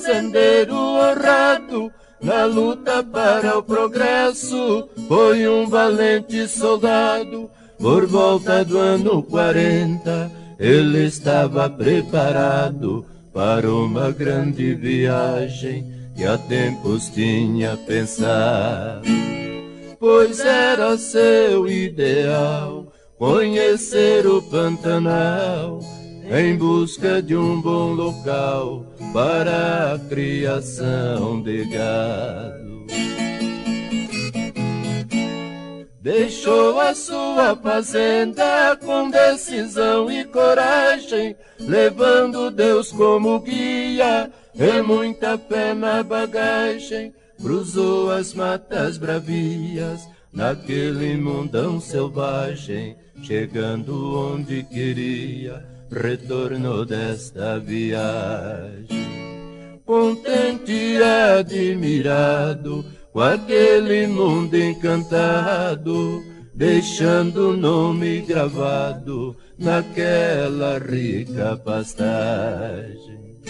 fazendeiro honrado, na luta para o progresso, foi um valente soldado. Por volta do ano 40, ele estava preparado para uma grande viagem que há tempos tinha pensado. Pois era seu ideal conhecer o Pantanal, em busca de um bom local para a criação de gado. Deixou a sua fazenda com decisão e coragem, levando Deus como guia e muita fé na bagagem. Cruzou as matas bravias naquele mundão selvagem, chegando onde queria, retornou desta viagem. Contente e admirado com aquele mundo encantado, deixando o nome gravado naquela rica pastagem.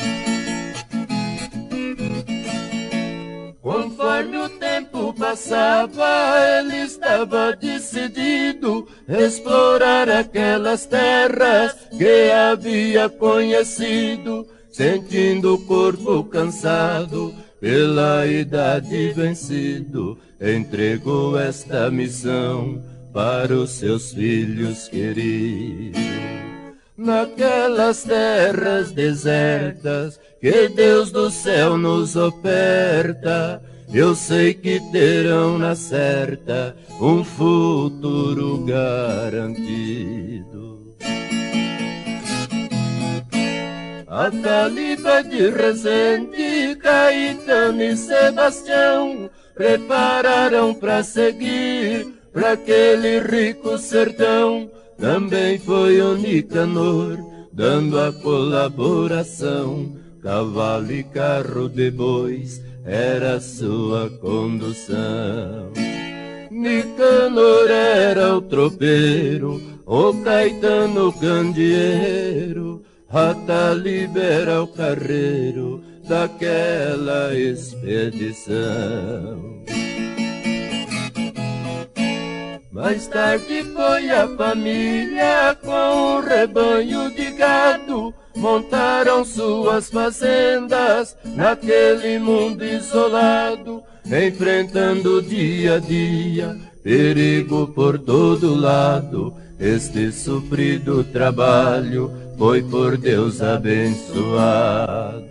Conforme o tempo passava, ele estava decidido explorar aquelas terras que havia conhecido, sentindo o corpo cansado, pela idade vencido, entregou esta missão para os seus filhos queridos. Naquelas terras desertas que Deus do céu nos oferta, eu sei que terão na certa um futuro garantido. A Taliba de Resende, Caetano e Sebastião prepararam para seguir para aquele rico sertão. Também foi o Nicanor dando a colaboração, cavalo e carro de bois era sua condução. Nicanor era o tropeiro, o Caetano o candeeiro, a Taliba era o carreiro daquela expedição. Mais tarde foi a família com um rebanho de gado, montaram suas fazendas naquele mundo isolado, enfrentando dia a dia perigo por todo lado. Este sofrido trabalho foi por Deus abençoado.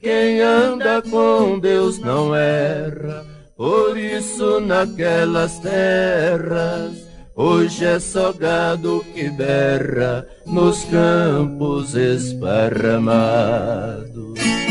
Quem anda com Deus não erra, por isso naquelas terras hoje é só gado que berra nos campos esparramados.